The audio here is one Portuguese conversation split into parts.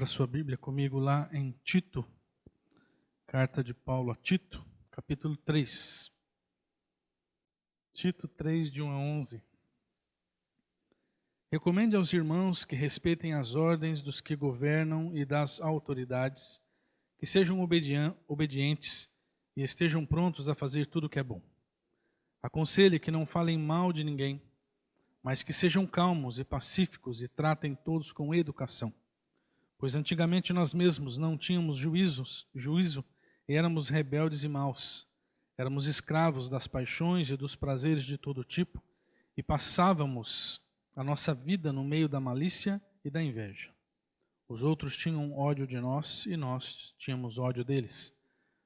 sua Bíblia comigo lá em Tito, carta de Paulo a Tito, capítulo 3. Tito 3, de 1 a 11. Recomende aos irmãos que respeitem as ordens dos que governam e das autoridades, que sejam obedientes e estejam prontos a fazer tudo o que é bom. Aconselhe que não falem mal de ninguém, mas que sejam calmos e pacíficos e tratem todos com educação. Pois antigamente nós mesmos não tínhamos juízo e éramos rebeldes e maus. Éramos escravos das paixões e dos prazeres de todo tipo e passávamos a nossa vida no meio da malícia e da inveja. Os outros tinham ódio de nós e nós tínhamos ódio deles.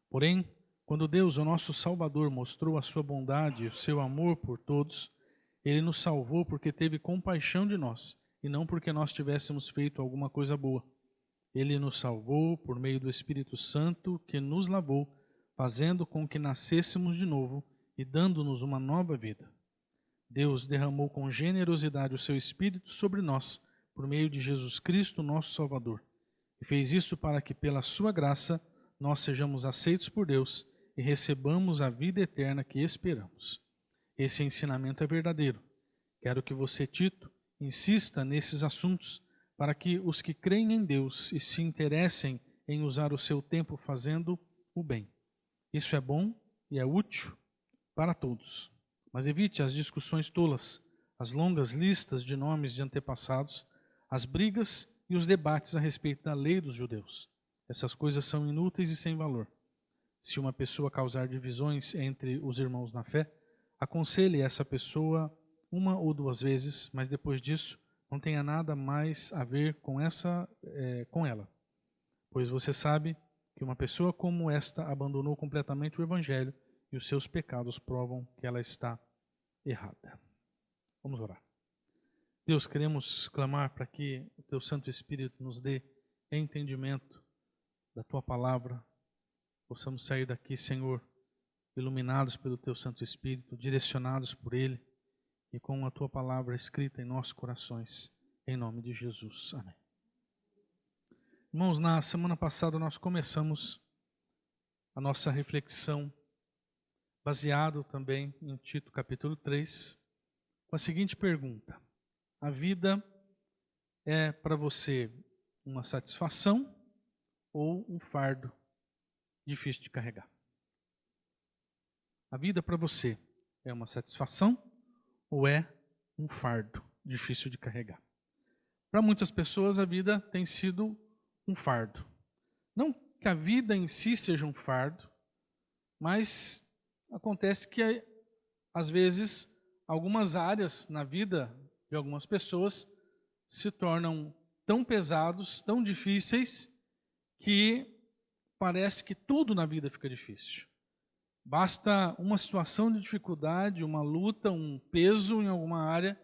Porém, quando Deus, o nosso Salvador, mostrou a sua bondade e o seu amor por todos, Ele nos salvou porque teve compaixão de nós e não porque nós tivéssemos feito alguma coisa boa. Ele nos salvou por meio do Espírito Santo que nos lavou, fazendo com que nascêssemos de novo e dando-nos uma nova vida. Deus derramou com generosidade o seu Espírito sobre nós, por meio de Jesus Cristo, nosso Salvador. E fez isso para que, pela sua graça, nós sejamos aceitos por Deus e recebamos a vida eterna que esperamos. Esse ensinamento é verdadeiro. Quero que você, Tito, insista nesses assuntos, para que os que creem em Deus e se interessem em usar o seu tempo fazendo o bem. Isso é bom e é útil para todos. Mas evite as discussões tolas, as longas listas de nomes de antepassados, as brigas e os debates a respeito da lei dos judeus. Essas coisas são inúteis e sem valor. Se uma pessoa causar divisões entre os irmãos na fé, aconselhe essa pessoa uma ou duas vezes, mas depois disso, não tenha nada mais a ver com ela. Pois você sabe que uma pessoa como esta abandonou completamente o Evangelho e os seus pecados provam que ela está errada. Vamos orar. Deus, queremos clamar para que o Teu Santo Espírito nos dê entendimento da Tua palavra. Possamos sair daqui, Senhor, iluminados pelo Teu Santo Espírito, direcionados por Ele, e com a Tua palavra escrita em nossos corações, em nome de Jesus. Amém. Irmãos, na semana passada nós começamos a nossa reflexão, baseado também em Tito capítulo 3, com a seguinte pergunta: a vida é para você uma satisfação ou um fardo difícil de carregar? A vida para você é uma satisfação ou é um fardo difícil de carregar? Para muitas pessoas a vida tem sido um fardo. Não que a vida em si seja um fardo, mas acontece que às vezes algumas áreas na vida de algumas pessoas se tornam tão pesados, tão difíceis, que parece que tudo na vida fica difícil. Basta uma situação de dificuldade, uma luta, um peso em alguma área,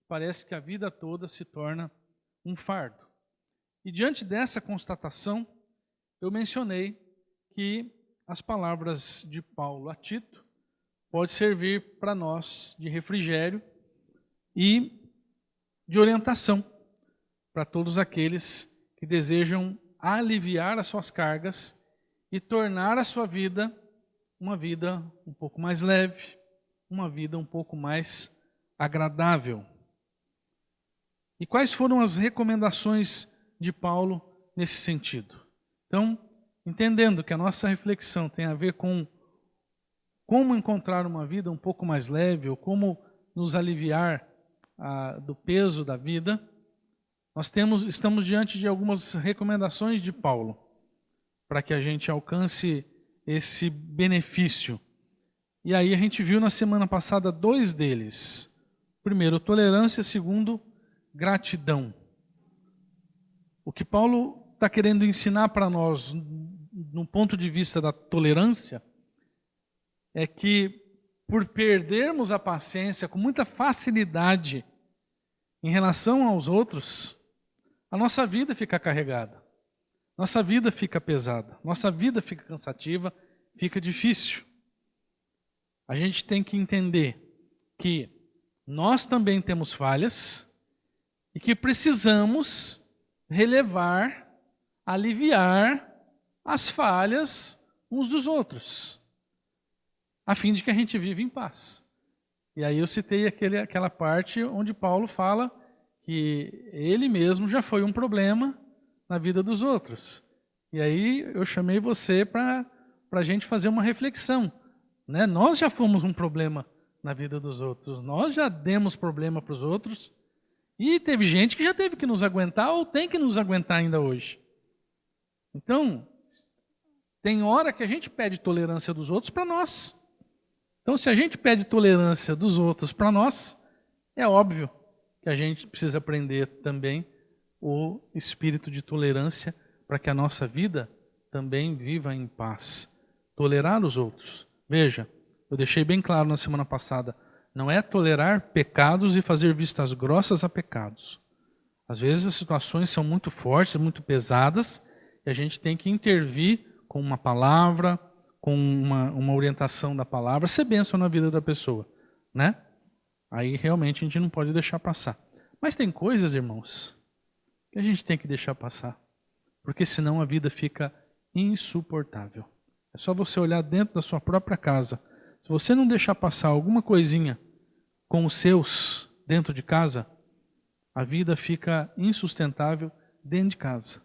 parece que a vida toda se torna um fardo. E diante dessa constatação, eu mencionei que as palavras de Paulo a Tito pode servir para nós de refrigério e de orientação para todos aqueles que desejam aliviar as suas cargas e tornar a sua vida uma vida um pouco mais leve, uma vida um pouco mais agradável. E quais foram as recomendações de Paulo nesse sentido? Então, entendendo que a nossa reflexão tem a ver com como encontrar uma vida um pouco mais leve, ou como nos aliviar do peso da vida, estamos diante de algumas recomendações de Paulo, para que a gente alcance esse benefício. E aí a gente viu na semana passada dois deles. Primeiro, tolerância. Segundo, gratidão. O que Paulo está querendo ensinar para nós, no ponto de vista da tolerância, é que por perdermos a paciência com muita facilidade em relação aos outros, a nossa vida fica carregada. Nossa vida fica pesada, nossa vida fica cansativa, fica difícil. A gente tem que entender que nós também temos falhas e que precisamos relevar aliviar as falhas uns dos outros, a fim de que a gente viva em paz. E aí eu citei aquela parte onde Paulo fala que ele mesmo já foi um problema na vida dos outros. E aí eu chamei você para a gente fazer uma reflexão, né? Nós já fomos um problema na vida dos outros, nós já demos problema para os outros, e teve gente que já teve que nos aguentar ou tem que nos aguentar ainda hoje. Então, tem hora que a gente pede tolerância dos outros para nós. Então, se a gente pede tolerância dos outros para nós, é óbvio que a gente precisa aprender também o espírito de tolerância para que a nossa vida também viva em paz. Tolerar os outros. Veja, eu deixei bem claro na semana passada, não é tolerar pecados e fazer vistas grossas a pecados. Às vezes as situações são muito fortes, muito pesadas, e a gente tem que intervir com uma palavra, com uma orientação da palavra, ser bênção na vida da pessoa, né? Aí realmente a gente não pode deixar passar. Mas tem coisas, irmãos, que a gente tem que deixar passar, porque senão a vida fica insuportável. É só você olhar dentro da sua própria casa. Se você não deixar passar alguma coisinha com os seus dentro de casa, a vida fica insustentável dentro de casa.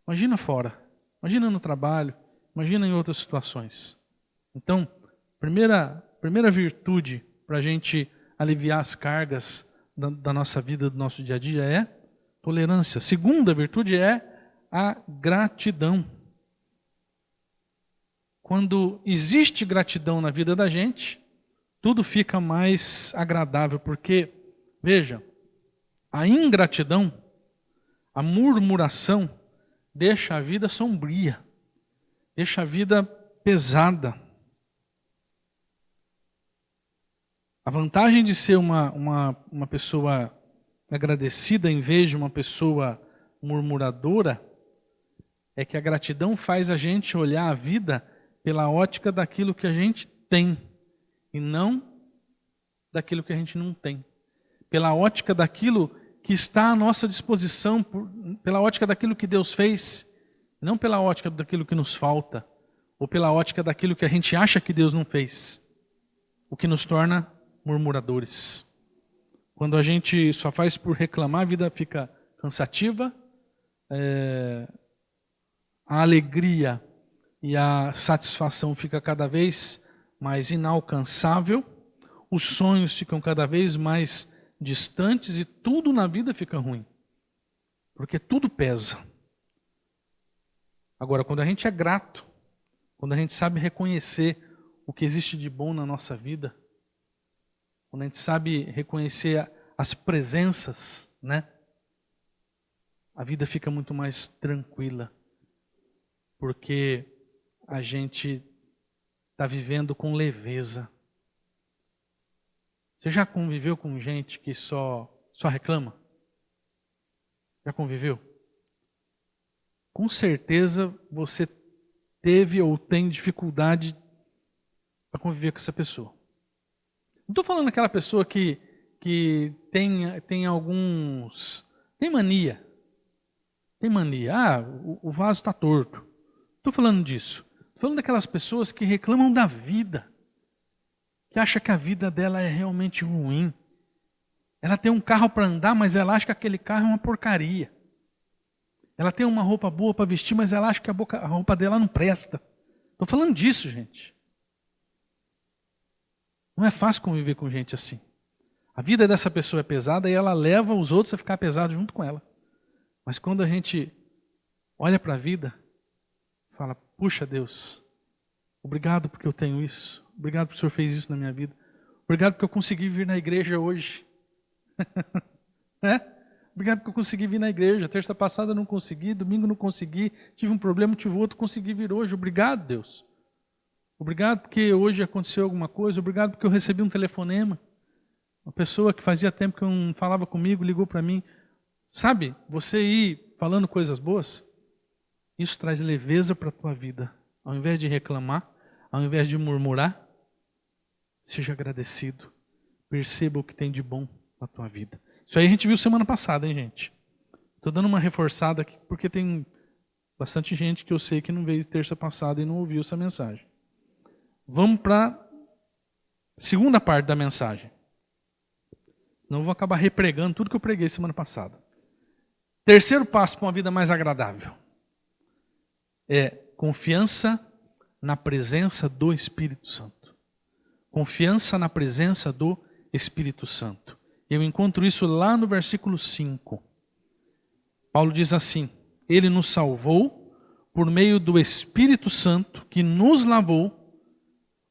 Imagina fora, imagina no trabalho, imagina em outras situações. Então, primeira virtude para a gente aliviar as cargas da nossa vida, do nosso dia a dia é tolerância. Segunda virtude é a gratidão. Quando existe gratidão na vida da gente, tudo fica mais agradável, porque, veja, a ingratidão, a murmuração, deixa a vida sombria, deixa a vida pesada. A vantagem de ser uma pessoa agradecida em vez de uma pessoa murmuradora é que a gratidão faz a gente olhar a vida pela ótica daquilo que a gente tem e não daquilo que a gente não tem. Pela ótica daquilo que está à nossa disposição, pela ótica daquilo que Deus fez, não pela ótica daquilo que nos falta, ou pela ótica daquilo que a gente acha que Deus não fez, o que nos torna murmuradores. Quando a gente só faz por reclamar, a vida fica cansativa, a alegria e a satisfação fica cada vez mais inalcançável, os sonhos ficam cada vez mais distantes e tudo na vida fica ruim, porque tudo pesa. Agora, quando a gente é grato, quando a gente sabe reconhecer o que existe de bom na nossa vida, quando a gente sabe reconhecer as presenças, né? A vida fica muito mais tranquila, porque a gente está vivendo com leveza. Você já conviveu com gente que só reclama? Já conviveu? Com certeza você teve ou tem dificuldade para conviver com essa pessoa. Não estou falando daquela pessoa que tem alguns... Tem mania. Tem mania. Ah, o vaso está torto. Estou falando disso. Estou falando daquelas pessoas que reclamam da vida. Que acham que a vida dela é realmente ruim. Ela tem um carro para andar, mas ela acha que aquele carro é uma porcaria. Ela tem uma roupa boa para vestir, mas ela acha que a roupa dela não presta. Estou falando disso, gente. Não é fácil conviver com gente assim. A vida dessa pessoa é pesada e ela leva os outros a ficar pesado junto com ela. Mas quando a gente olha para a vida, fala, puxa Deus, obrigado porque eu tenho isso. Obrigado porque o Senhor fez isso na minha vida. Obrigado porque eu consegui vir na igreja hoje. Obrigado porque eu consegui vir na igreja. Terça passada não consegui, domingo não consegui, tive um problema, tive outro, consegui vir hoje. Obrigado, Deus. Obrigado porque hoje aconteceu alguma coisa. Obrigado porque eu recebi um telefonema. Uma pessoa que fazia tempo que não falava comigo, ligou para mim. Sabe, você ir falando coisas boas, isso traz leveza para a tua vida. Ao invés de reclamar, ao invés de murmurar, seja agradecido. Perceba o que tem de bom na tua vida. Isso aí a gente viu semana passada, hein, gente? Estou dando uma reforçada aqui, porque tem Bastante gente que eu sei que não veio terça passada e não ouviu essa mensagem. Vamos para a segunda parte da mensagem. Senão eu vou acabar repregando tudo que eu preguei semana passada. Terceiro passo para uma vida mais agradável é confiança na presença do Espírito Santo. Confiança na presença do Espírito Santo. Eu encontro isso lá no versículo 5. Paulo diz assim: Ele nos salvou por meio do Espírito Santo que nos lavou,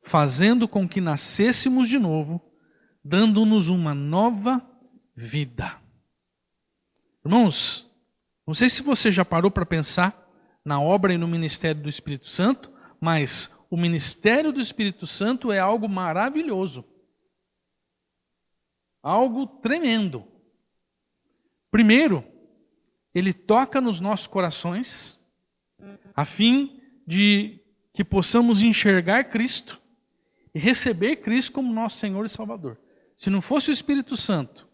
fazendo com que nascêssemos de novo, dando-nos uma nova vida. Irmãos, não sei se você já parou para pensar na obra e no ministério do Espírito Santo, mas o ministério do Espírito Santo é algo maravilhoso. Algo tremendo. Primeiro, ele toca nos nossos corações, a fim de que possamos enxergar Cristo e receber Cristo como nosso Senhor e Salvador. Se não fosse o Espírito Santo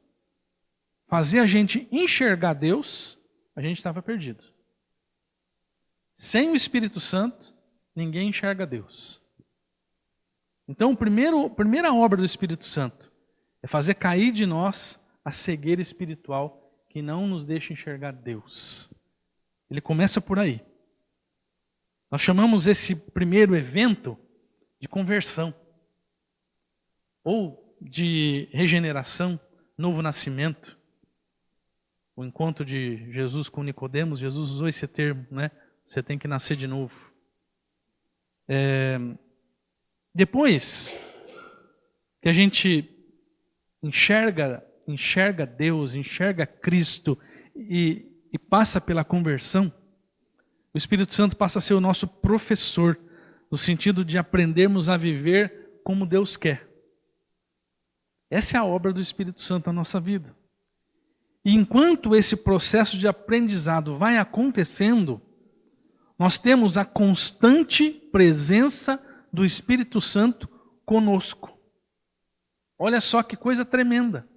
fazer a gente enxergar Deus, a gente estava perdido. Sem o Espírito Santo, ninguém enxerga Deus. Então, a primeira obra do Espírito Santo é fazer cair de nós a cegueira espiritual que não nos deixa enxergar Deus. Ele começa por aí. Nós chamamos esse primeiro evento de conversão, ou de regeneração, novo nascimento. O encontro de Jesus com Nicodemos, Jesus usou esse termo, né? Você tem que nascer de novo. Depois que a gente enxerga Deus, enxerga Cristo e passa pela conversão, o Espírito Santo passa a ser o nosso professor, no sentido de aprendermos a viver como Deus quer. Essa é a obra do Espírito Santo na nossa vida. E enquanto esse processo de aprendizado vai acontecendo, nós temos a constante presença do Espírito Santo conosco. Olha só que coisa tremenda.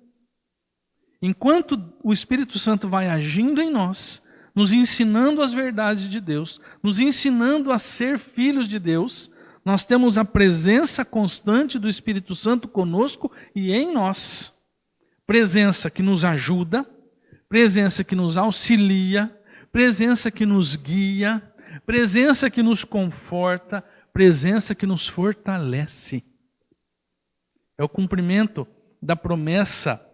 Enquanto o Espírito Santo vai agindo em nós, nos ensinando as verdades de Deus, nos ensinando a ser filhos de Deus, nós temos a presença constante do Espírito Santo conosco e em nós. Presença que nos ajuda, presença que nos auxilia, presença que nos guia, presença que nos conforta, presença que nos fortalece. É o cumprimento da promessa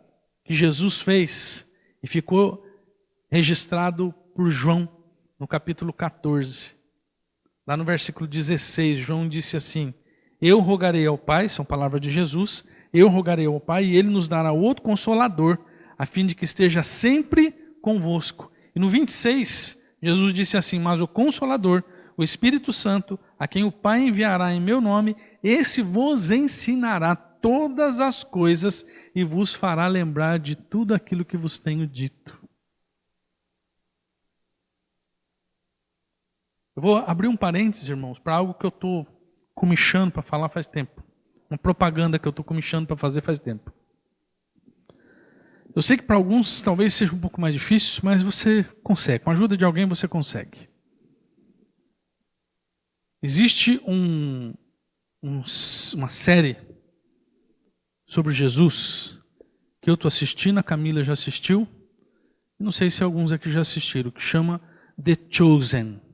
que Jesus fez e ficou registrado por João no capítulo 14. Lá no versículo 16, João disse assim: Eu rogarei ao Pai, são palavras de Jesus, eu rogarei ao Pai e Ele nos dará outro Consolador, a fim de que esteja sempre convosco. E no 26, Jesus disse assim: Mas o Consolador, o Espírito Santo, a quem o Pai enviará em meu nome, esse vos ensinará todas as coisas e vos fará lembrar de tudo aquilo que vos tenho dito. Eu vou abrir um parênteses, irmãos, para algo que eu estou comichando para falar faz tempo. Uma propaganda que eu estou comichando para fazer faz tempo. Eu sei que para alguns talvez seja um pouco mais difícil, mas você consegue. Com a ajuda de alguém você consegue. Existe uma série sobre Jesus que eu estou assistindo, a Camila já assistiu. Não sei se alguns aqui já assistiram, que chama The Chosen.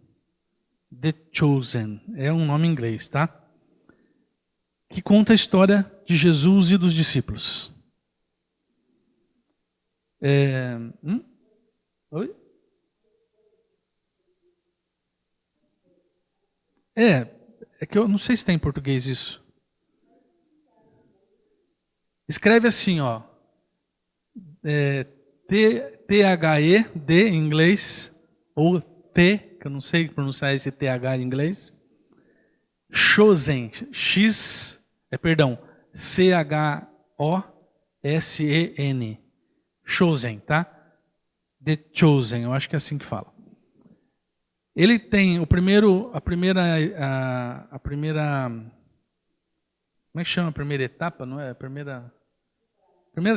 The Chosen, é um nome em inglês, tá? Que conta a história de Jesus e dos discípulos. Oi? É que eu não sei se tem em português isso. Escreve assim, ó. T-H-E-D em inglês, ou T, que eu não sei pronunciar esse TH em inglês. Chosen, C-H-O-S-E-N. Chosen, tá? The Chosen, eu acho que é assim que fala. Ele tem a primeira, como é que chama a primeira etapa, não é? A primeira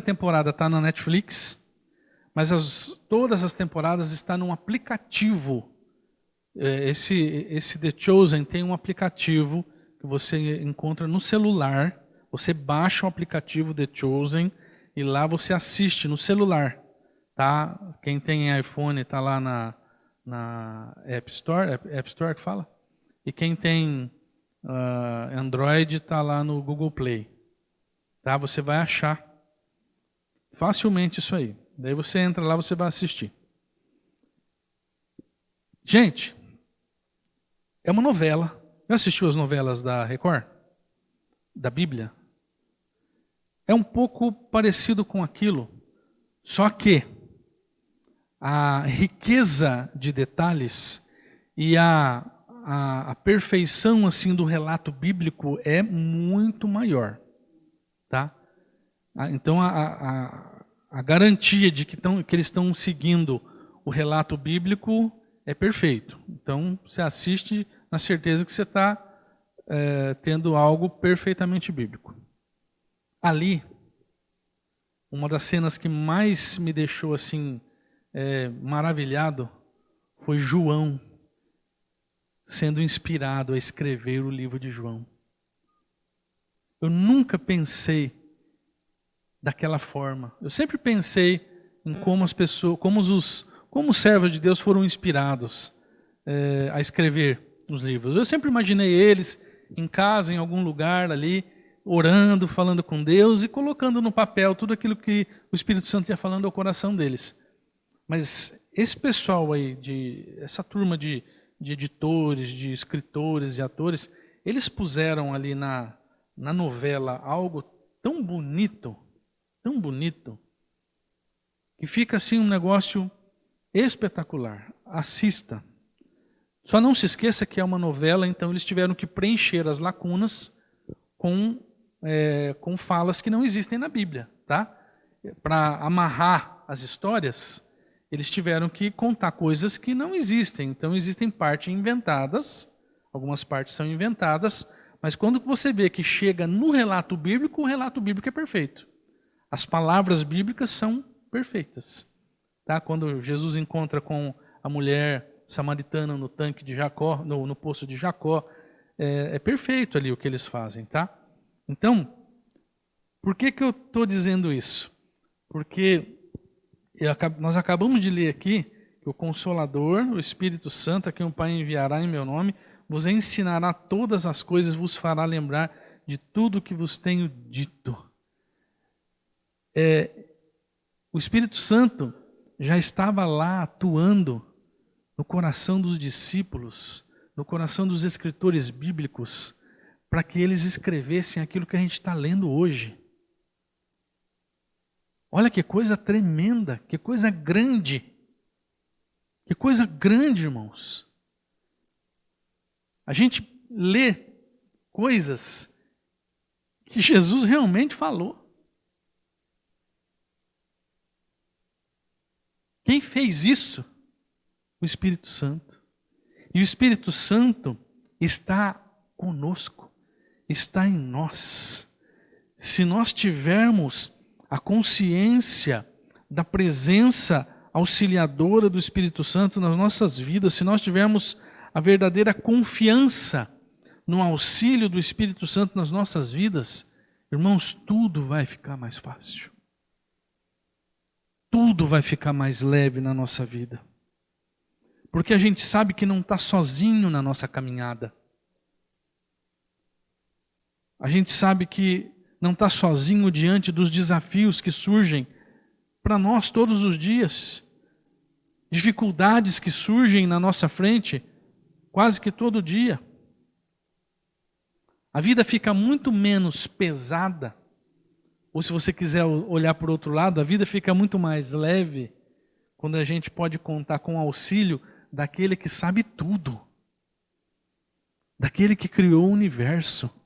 temporada está na Netflix, mas todas as temporadas estão num aplicativo esse The Chosen tem um aplicativo que você encontra no celular. Você baixa o aplicativo The Chosen e lá você assiste no celular, tá? Quem tem iPhone está lá na App Store, App Store que fala? E quem tem Android está lá no Google Play, tá? Você vai achar facilmente isso aí. Daí você entra lá, você vai assistir. Gente, é uma novela. Já assistiu as novelas da Record? Da Bíblia? É um pouco parecido com aquilo, só que a riqueza de detalhes e a perfeição assim do relato bíblico é muito maior, tá? Então a garantia de que eles estão seguindo o relato bíblico é perfeito. Então você assiste na certeza que você está tendo algo perfeitamente bíblico. Ali, uma das cenas que mais me deixou assim maravilhado foi João sendo inspirado a escrever o livro de João. Eu nunca pensei daquela forma. Eu sempre pensei em como as pessoas, como os servos de Deus foram inspirados a escrever os livros. Eu sempre imaginei eles em casa, em algum lugar ali, orando, falando com Deus e colocando no papel tudo aquilo que o Espírito Santo ia falando ao coração deles. Mas esse pessoal aí, essa turma de editores, de escritores e atores, eles puseram ali na novela algo tão bonito, que fica assim um negócio espetacular. Assista. Só não se esqueça que é uma novela, então eles tiveram que preencher as lacunas com falas que não existem na Bíblia, tá? Para amarrar as histórias, eles tiveram que contar coisas que não existem. Então existem partes inventadas, algumas partes são inventadas, mas quando você vê que chega no relato bíblico, o relato bíblico é perfeito. As palavras bíblicas são perfeitas, tá? Quando Jesus encontra com a mulher samaritana no tanque de Jacó, no poço de Jacó, é perfeito ali o que eles fazem, tá? Então, por que eu estou dizendo isso? Porque nós acabamos de ler aqui que o Consolador, o Espírito Santo, a quem o Pai enviará em meu nome, vos ensinará todas as coisas, vos fará lembrar de tudo que vos tenho dito. O Espírito Santo já estava lá atuando no coração dos discípulos, no coração dos escritores bíblicos, para que eles escrevessem aquilo que a gente está lendo hoje. Olha que coisa tremenda, que coisa grande. Que coisa grande, irmãos. A gente lê coisas que Jesus realmente falou. Quem fez isso? O Espírito Santo. E o Espírito Santo está conosco, está em nós. Se nós tivermos a consciência da presença auxiliadora do Espírito Santo nas nossas vidas, se nós tivermos a verdadeira confiança no auxílio do Espírito Santo nas nossas vidas, irmãos, tudo vai ficar mais fácil. Tudo vai ficar mais leve na nossa vida. Porque a gente sabe que não está sozinho na nossa caminhada. A gente sabe que não está sozinho diante dos desafios que surgem para nós todos os dias. Dificuldades que surgem na nossa frente quase que todo dia. A vida fica muito menos pesada. Ou se você quiser olhar por outro lado, a vida fica muito mais leve quando a gente pode contar com o auxílio daquele que sabe tudo. Daquele que criou o universo.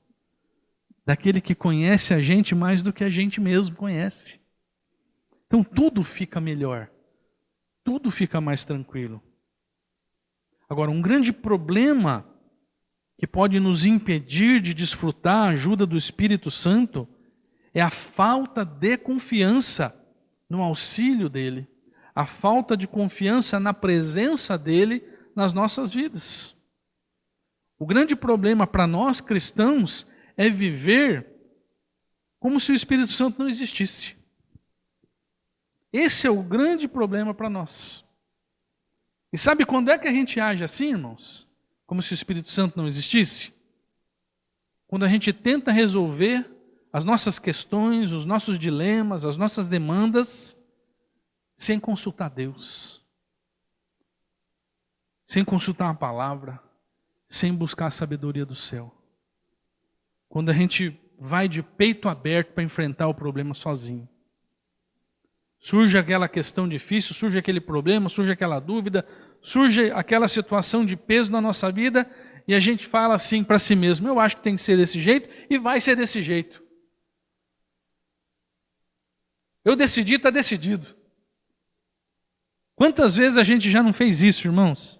Daquele que conhece a gente mais do que a gente mesmo conhece. Então tudo fica melhor. Tudo fica mais tranquilo. Agora, um grande problema que pode nos impedir de desfrutar a ajuda do Espírito Santo é a falta de confiança no auxílio dele, a falta de confiança na presença dele nas nossas vidas. O grande problema para nós cristãos é viver como se o Espírito Santo não existisse. Esse é o grande problema para nós. E sabe quando é que a gente age assim, irmãos? Como se o Espírito Santo não existisse? Quando a gente tenta resolver as nossas questões, os nossos dilemas, as nossas demandas, sem consultar Deus, sem consultar a palavra, sem buscar a sabedoria do céu. Quando a gente vai de peito aberto para enfrentar o problema sozinho. Surge aquela questão difícil, surge aquele problema, surge aquela dúvida, surge aquela situação de peso na nossa vida e a gente fala assim para si mesmo, eu acho que tem que ser desse jeito e vai ser desse jeito. Eu decidi, está decidido. Quantas vezes a gente já não fez isso, irmãos?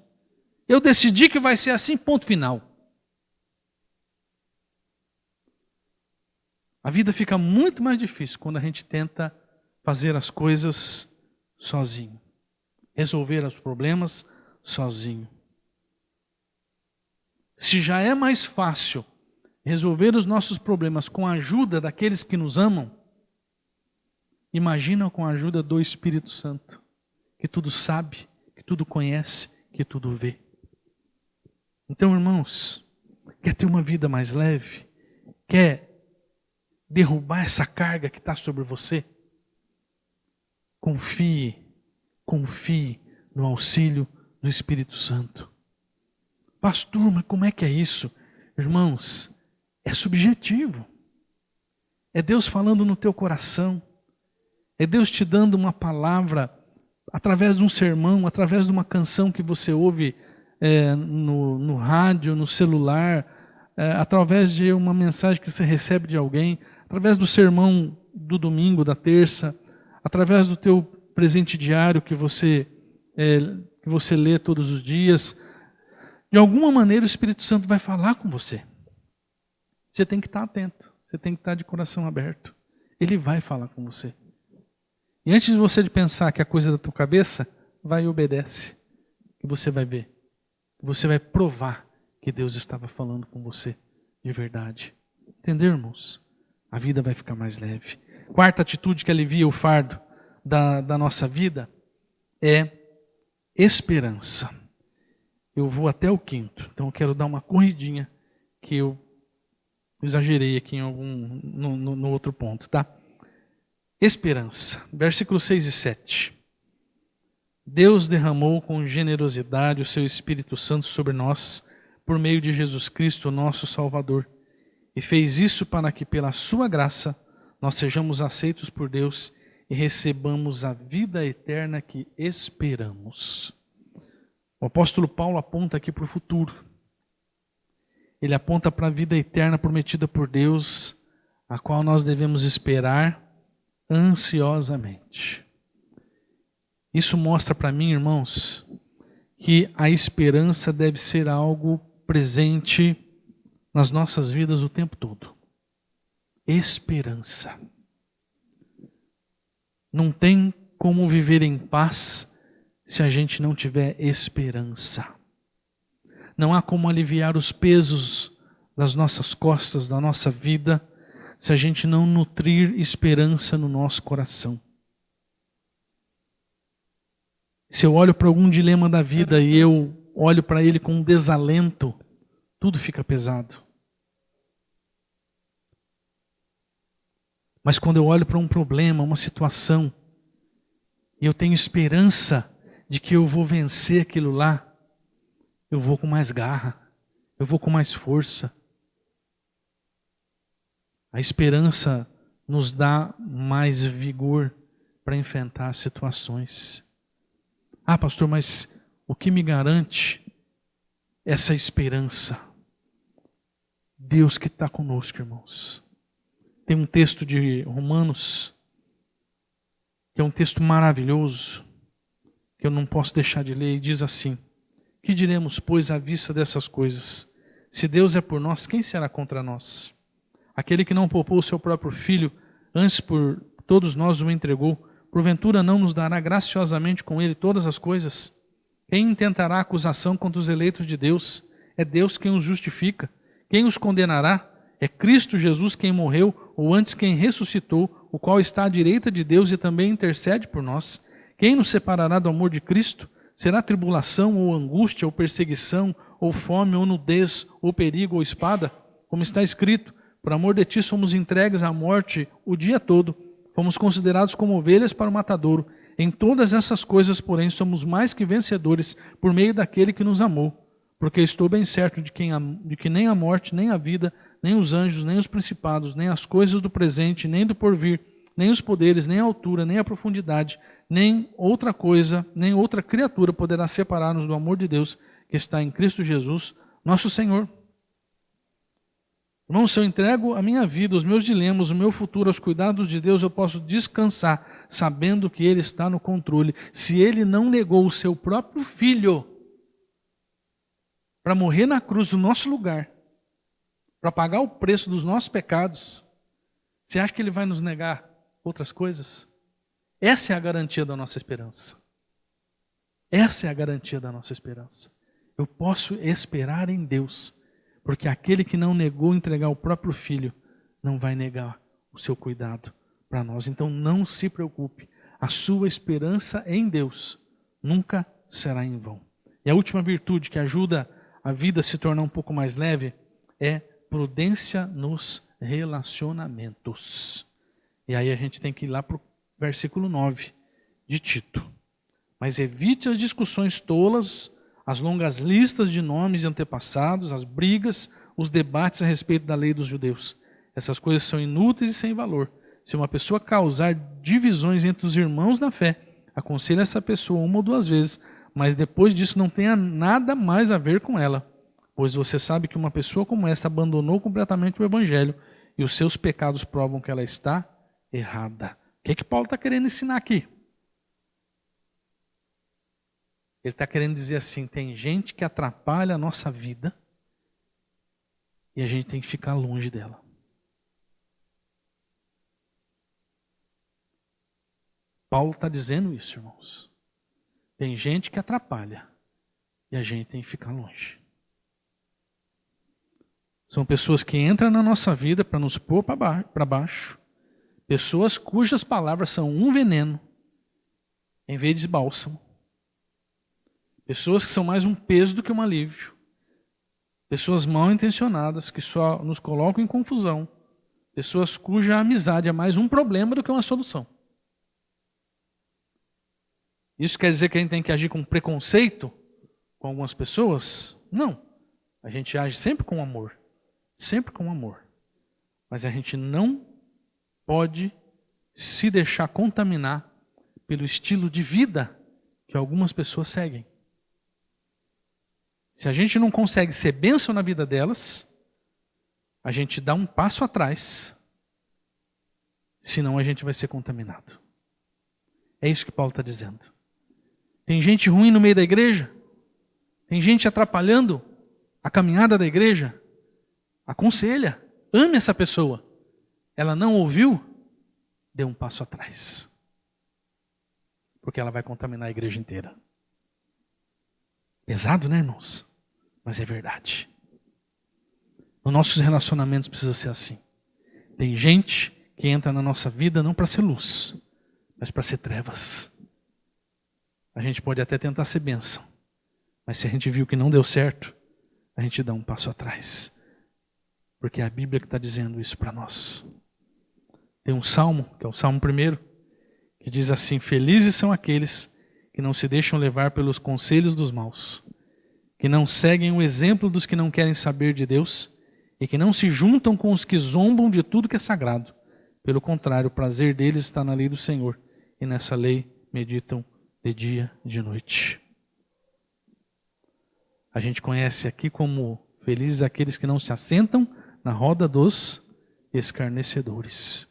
Eu decidi que vai ser assim, ponto final. A vida fica muito mais difícil quando a gente tenta fazer as coisas sozinho. Resolver os problemas sozinho. Se já é mais fácil resolver os nossos problemas com a ajuda daqueles que nos amam, imagina com a ajuda do Espírito Santo, que tudo sabe, que tudo conhece, que tudo vê. Então, irmãos, quer ter uma vida mais leve? Quer derrubar essa carga que está sobre você? Confie no auxílio do Espírito Santo. Pastor, mas como é que é isso? Irmãos, é subjetivo. É Deus falando no teu coração. É Deus te dando uma palavra através de um sermão, através de uma canção que você ouve no rádio, no celular, através de uma mensagem que você recebe de alguém, através do sermão do domingo, da terça, através do teu presente diário que você lê todos os dias. De alguma maneira o Espírito Santo vai falar com você. Você tem que estar atento, você tem que estar de coração aberto. Ele vai falar com você. E antes de você pensar que a coisa é da tua cabeça, vai e obedece. E você vai ver. Você vai provar que Deus estava falando com você de verdade. Entendeu, irmãos? A vida vai ficar mais leve. Quarta atitude que alivia o fardo da nossa vida é esperança. Eu vou até o quinto, então eu quero dar uma corridinha que eu exagerei aqui no outro ponto, tá? Esperança, versículos 6 e 7. Deus derramou com generosidade o seu Espírito Santo sobre nós, por meio de Jesus Cristo, nosso Salvador, e fez isso para que pela sua graça nós sejamos aceitos por Deus e recebamos a vida eterna que esperamos. O apóstolo Paulo aponta aqui para o futuro. Ele aponta para a vida eterna prometida por Deus, a qual nós devemos esperar ansiosamente. Isso mostra para mim, irmãos, que a esperança deve ser algo presente nas nossas vidas o tempo todo. Esperança. Não tem como viver em paz se a gente não tiver esperança. Não há como aliviar os pesos das nossas costas, da nossa vida, se a gente não nutrir esperança no nosso coração. Se eu olho para algum dilema da vida e eu olho para ele com um desalento, tudo fica pesado. Mas quando eu olho para um problema, uma situação, e eu tenho esperança de que eu vou vencer aquilo lá, eu vou com mais garra, eu vou com mais força. A esperança nos dá mais vigor para enfrentar as situações. Ah, pastor, mas o que me garante essa esperança? Deus que está conosco, irmãos. Tem um texto de Romanos, que é um texto maravilhoso, que eu não posso deixar de ler, e diz assim: que diremos, pois, à vista dessas coisas? Se Deus é por nós, quem será contra nós? Aquele que não poupou o seu próprio filho, antes por todos nós o entregou, porventura não nos dará graciosamente com ele todas as coisas? Quem intentará acusação contra os eleitos de Deus? É Deus quem os justifica. Quem os condenará? É Cristo Jesus quem morreu, ou antes quem ressuscitou, o qual está à direita de Deus e também intercede por nós. Quem nos separará do amor de Cristo? Será tribulação, ou angústia, ou perseguição, ou fome, ou nudez, ou perigo, ou espada? Como está escrito, por amor de ti somos entregues à morte o dia todo, fomos considerados como ovelhas para o matadouro. Em todas essas coisas, porém, somos mais que vencedores por meio daquele que nos amou. Porque estou bem certo de que nem a morte, nem a vida, nem os anjos, nem os principados, nem as coisas do presente, nem do porvir, nem os poderes, nem a altura, nem a profundidade, nem outra coisa, nem outra criatura poderá separar-nos do amor de Deus que está em Cristo Jesus, nosso Senhor. Irmão, se eu entrego a minha vida, os meus dilemas, o meu futuro aos cuidados de Deus, eu posso descansar, sabendo que Ele está no controle. Se Ele não negou o seu próprio Filho para morrer na cruz no nosso lugar, para pagar o preço dos nossos pecados, você acha que Ele vai nos negar outras coisas? Essa é a garantia da nossa esperança. Essa é a garantia da nossa esperança. Eu posso esperar em Deus, porque aquele que não negou entregar o próprio Filho, não vai negar o seu cuidado para nós. Então não se preocupe, a sua esperança em Deus nunca será em vão. E a última virtude que ajuda a vida a se tornar um pouco mais leve é prudência nos relacionamentos. E aí a gente tem que ir lá para o versículo 9 de Tito. Mas evite as discussões tolas, as longas listas de nomes de antepassados, as brigas, os debates a respeito da lei dos judeus. Essas coisas são inúteis e sem valor. Se uma pessoa causar divisões entre os irmãos na fé, aconselhe essa pessoa uma ou duas vezes, mas depois disso não tenha nada mais a ver com ela. Pois você sabe que uma pessoa como essa abandonou completamente o evangelho e os seus pecados provam que ela está errada. O que Paulo está querendo ensinar aqui? Ele está querendo dizer assim, tem gente que atrapalha a nossa vida e a gente tem que ficar longe dela. Paulo está dizendo isso, irmãos. Tem gente que atrapalha e a gente tem que ficar longe. São pessoas que entram na nossa vida para nos pôr para baixo. Pessoas cujas palavras são um veneno em vez de bálsamo. Pessoas que são mais um peso do que um alívio. Pessoas mal intencionadas que só nos colocam em confusão. Pessoas cuja amizade é mais um problema do que uma solução. Isso quer dizer que a gente tem que agir com preconceito com algumas pessoas? Não. A gente age sempre com amor. Sempre com amor. Mas a gente não pode se deixar contaminar pelo estilo de vida que algumas pessoas seguem. Se a gente não consegue ser bênção na vida delas, a gente dá um passo atrás, senão a gente vai ser contaminado. É isso que Paulo está dizendo. Tem gente ruim no meio da igreja? Tem gente atrapalhando a caminhada da igreja? Aconselha, ame essa pessoa. Ela não ouviu? Dê um passo atrás. Porque ela vai contaminar a igreja inteira. Pesado, né, irmãos? Mas é verdade. Nos nossos relacionamentos precisa ser assim. Tem gente que entra na nossa vida não para ser luz, mas para ser trevas. A gente pode até tentar ser bênção, mas se a gente viu que não deu certo, a gente dá um passo atrás. Porque é a Bíblia que está dizendo isso para nós. Tem um salmo, que é o Salmo 1, que diz assim: felizes são aqueles que não se deixam levar pelos conselhos dos maus, que não seguem o exemplo dos que não querem saber de Deus e que não se juntam com os que zombam de tudo que é sagrado. Pelo contrário, o prazer deles está na lei do Senhor e nessa lei meditam de dia e de noite. A gente conhece aqui como felizes aqueles que não se assentam na roda dos escarnecedores.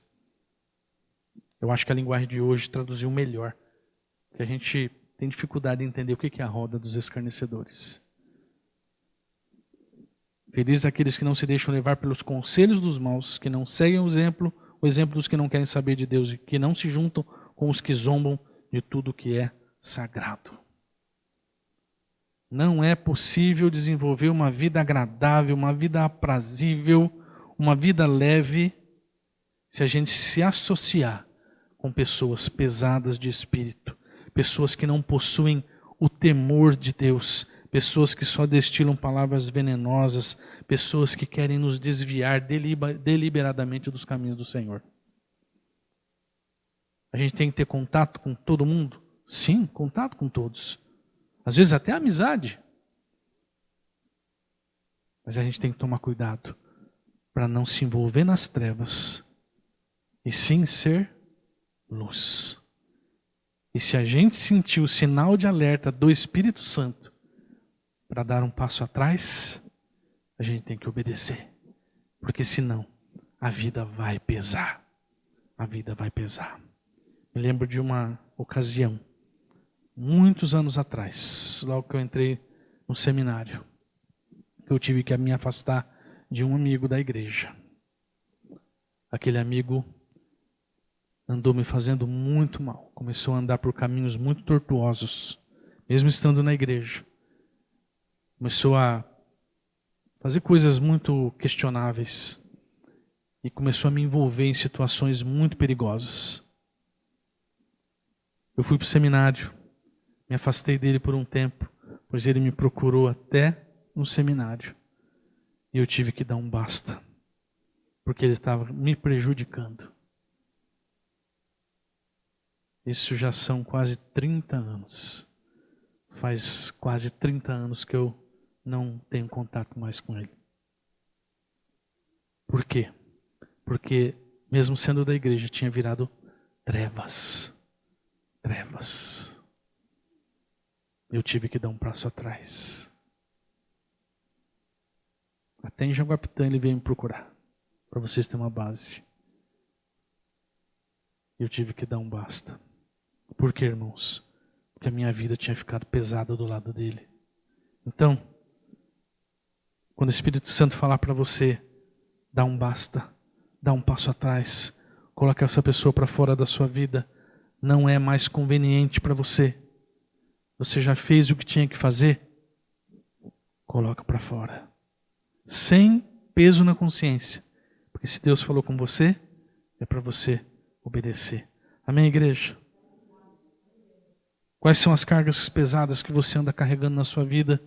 Eu acho que a linguagem de hoje traduziu melhor, que a gente tem dificuldade de entender o que é a roda dos escarnecedores. Felizes aqueles que não se deixam levar pelos conselhos dos maus, que não seguem o exemplo dos que não querem saber de Deus e que não se juntam com os que zombam de tudo que é sagrado. Não é possível desenvolver uma vida agradável, uma vida aprazível, uma vida leve, se a gente se associar com pessoas pesadas de espírito, pessoas que não possuem o temor de Deus, pessoas que só destilam palavras venenosas, pessoas que querem nos desviar deliberadamente dos caminhos do Senhor. A gente tem que ter contato com todo mundo? Sim, contato com todos. Às vezes até amizade. Mas a gente tem que tomar cuidado para não se envolver nas trevas e sim ser luz. E se a gente sentir o sinal de alerta do Espírito Santo para dar um passo atrás, a gente tem que obedecer. Porque senão a vida vai pesar. A vida vai pesar. Me lembro de uma ocasião, muitos anos atrás, logo que eu entrei no seminário, eu tive que me afastar de um amigo da igreja. Aquele amigo andou me fazendo muito mal. Começou a andar por caminhos muito tortuosos, mesmo estando na igreja. Começou a fazer coisas muito questionáveis e começou a me envolver em situações muito perigosas. Eu fui para o seminário, me afastei dele por um tempo, pois ele me procurou até no seminário. E eu tive que dar um basta, porque ele estava me prejudicando. Isso já são quase 30 anos. Faz quase 30 anos que eu não tenho contato mais com ele. Por quê? Porque mesmo sendo da igreja, tinha virado trevas. Trevas. Eu tive que dar um passo atrás. Até em Jaguapitã ele veio me procurar, para vocês terem uma base. Eu tive que dar um basta. Por quê, irmãos? Porque a minha vida tinha ficado pesada do lado dele. Então, quando o Espírito Santo falar para você, dá um basta, dá um passo atrás, coloca essa pessoa para fora da sua vida, não é mais conveniente para você. Você já fez o que tinha que fazer? Coloca para fora. Sem peso na consciência. Porque se Deus falou com você, é para você obedecer. Amém, igreja? Quais são as cargas pesadas que você anda carregando na sua vida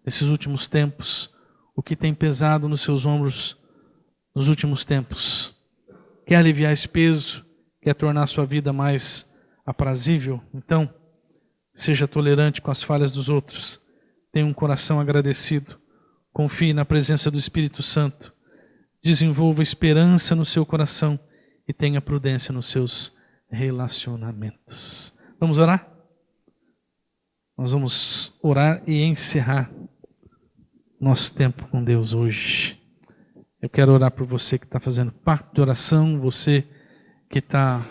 nesses últimos tempos? O que tem pesado nos seus ombros nos últimos tempos? Quer aliviar esse peso? Quer tornar a sua vida mais aprazível? Então, seja tolerante com as falhas dos outros. Tenha um coração agradecido. Confie na presença do Espírito Santo. Desenvolva esperança no seu coração e tenha prudência nos seus relacionamentos. Vamos orar? Nós vamos orar e encerrar nosso tempo com Deus hoje. Eu quero orar por você que está fazendo pacto de oração, você que está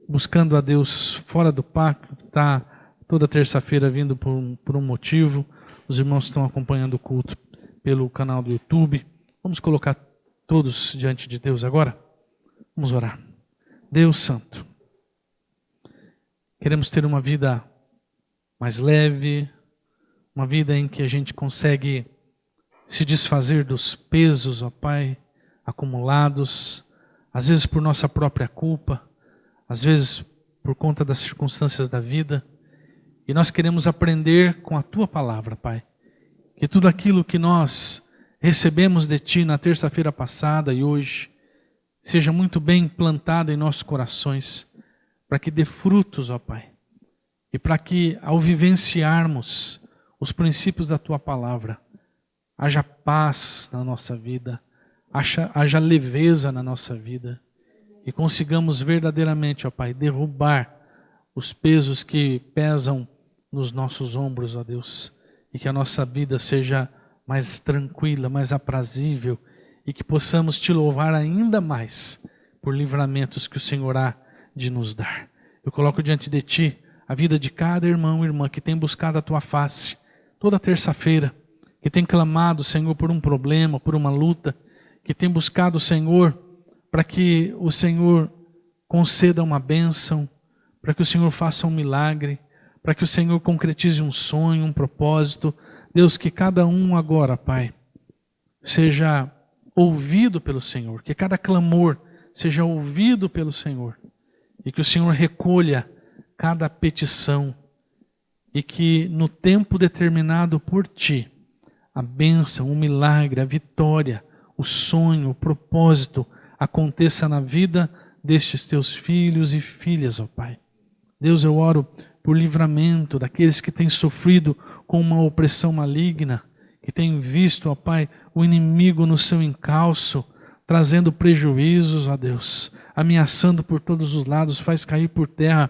buscando a Deus fora do pacto, que está toda terça-feira vindo por um motivo. Os irmãos estão acompanhando o culto pelo canal do YouTube. Vamos colocar todos diante de Deus agora? Vamos orar. Deus Santo, queremos ter uma vida mais leve, uma vida em que a gente consegue se desfazer dos pesos, ó Pai, acumulados, às vezes por nossa própria culpa, às vezes por conta das circunstâncias da vida. E nós queremos aprender com a Tua palavra, Pai, que tudo aquilo que nós recebemos de Ti na terça-feira passada e hoje, seja muito bem plantado em nossos corações, para que dê frutos, ó Pai. E para que, ao vivenciarmos os princípios da Tua palavra, haja paz na nossa vida, haja leveza na nossa vida, e consigamos verdadeiramente, ó Pai, derrubar os pesos que pesam nos nossos ombros, ó Deus, e que a nossa vida seja mais tranquila, mais aprazível, e que possamos Te louvar ainda mais por livramentos que o Senhor há de nos dar. Eu coloco diante de Ti a vida de cada irmão e irmã que tem buscado a Tua face toda terça-feira, que tem clamado, Senhor, por um problema, por uma luta, que tem buscado, Senhor, para que o Senhor conceda uma bênção, para que o Senhor faça um milagre, para que o Senhor concretize um sonho, um propósito. Deus, que cada um agora, Pai, seja ouvido pelo Senhor, que cada clamor seja ouvido pelo Senhor, e que o Senhor recolha cada petição, e que no tempo determinado por Ti, a bênção, o milagre, a vitória, o sonho, o propósito aconteça na vida destes Teus filhos e filhas, ó Pai. Deus, eu oro por livramento daqueles que têm sofrido com uma opressão maligna, que têm visto, ó Pai, o inimigo no seu encalço, trazendo prejuízos, ó Deus, ameaçando por todos os lados, faz cair por terra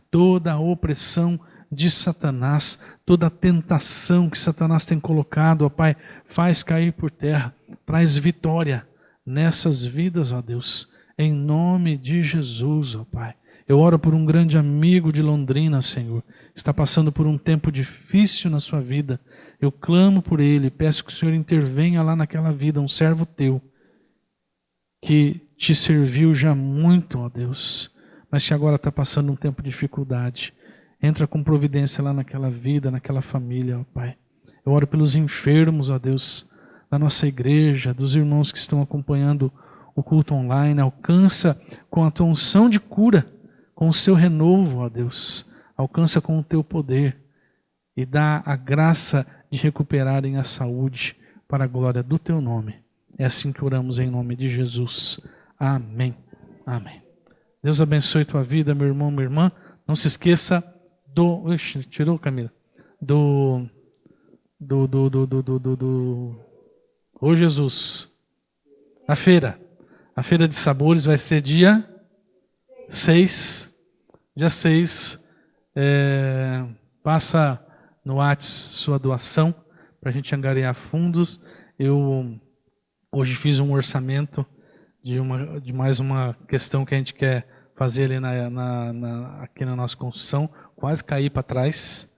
toda a opressão de Satanás, toda a tentação que Satanás tem colocado, ó Pai, faz cair por terra, traz vitória nessas vidas, ó Deus, em nome de Jesus, ó Pai. Eu oro por um grande amigo de Londrina, Senhor, está passando por um tempo difícil na sua vida. Eu clamo por ele, peço que o Senhor intervenha lá naquela vida, um servo teu, que te serviu já muito, ó Deus, mas que agora está passando um tempo de dificuldade. Entra com providência lá naquela vida, naquela família, ó Pai. Eu oro pelos enfermos, ó Deus, da nossa igreja, dos irmãos que estão acompanhando o culto online. Alcança com a tua unção de cura, com o seu renovo, ó Deus. Alcança com o teu poder e dá a graça de recuperarem a saúde para a glória do teu nome. É assim que oramos em nome de Jesus. Amém. Amém. Deus abençoe tua vida, meu irmão, minha irmã. Não se esqueça do... Ixi, tirou, Camila? Ô Jesus. A feira de sabores vai ser dia 6. Dia 6. Passa no WhatsApp sua doação para a gente angariar fundos. Eu hoje fiz um orçamento de mais uma questão que a gente quer fazer ali aqui na nossa construção. Quase caí para trás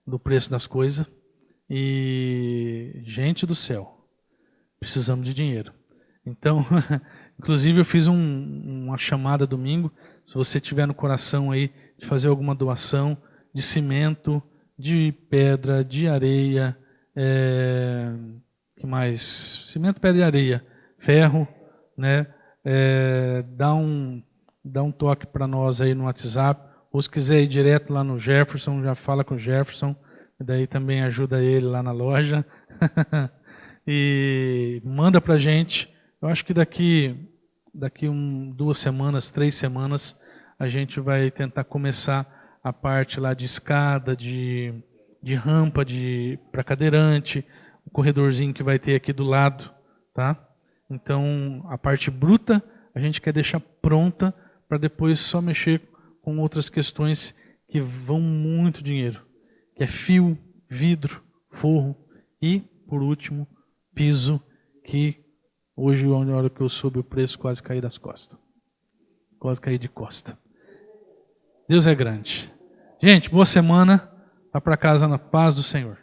do preço das coisas. E, gente do céu, precisamos de dinheiro. Então, inclusive eu fiz uma chamada domingo. Se você tiver no coração aí de fazer alguma doação de cimento, de pedra, de areia, que mais? Cimento, pedra e areia, ferro, né? Dá um toque para nós aí no WhatsApp, ou se quiser ir direto lá no Jefferson, já fala com o Jefferson, e daí também ajuda ele lá na loja, e manda para a gente. Eu acho que daqui 2 semanas, 3 semanas, a gente vai tentar começar a parte lá de escada, de rampa para cadeirante, o corredorzinho que vai ter aqui do lado, tá? Então, a parte bruta a gente quer deixar pronta para depois só mexer com outras questões que vão muito dinheiro, que é fio, vidro, forro e, por último, piso, que hoje, na hora que eu soube o preço, quase caí das costas. Quase caí de costa. Deus é grande. Gente, boa semana. Vá para casa na paz do Senhor.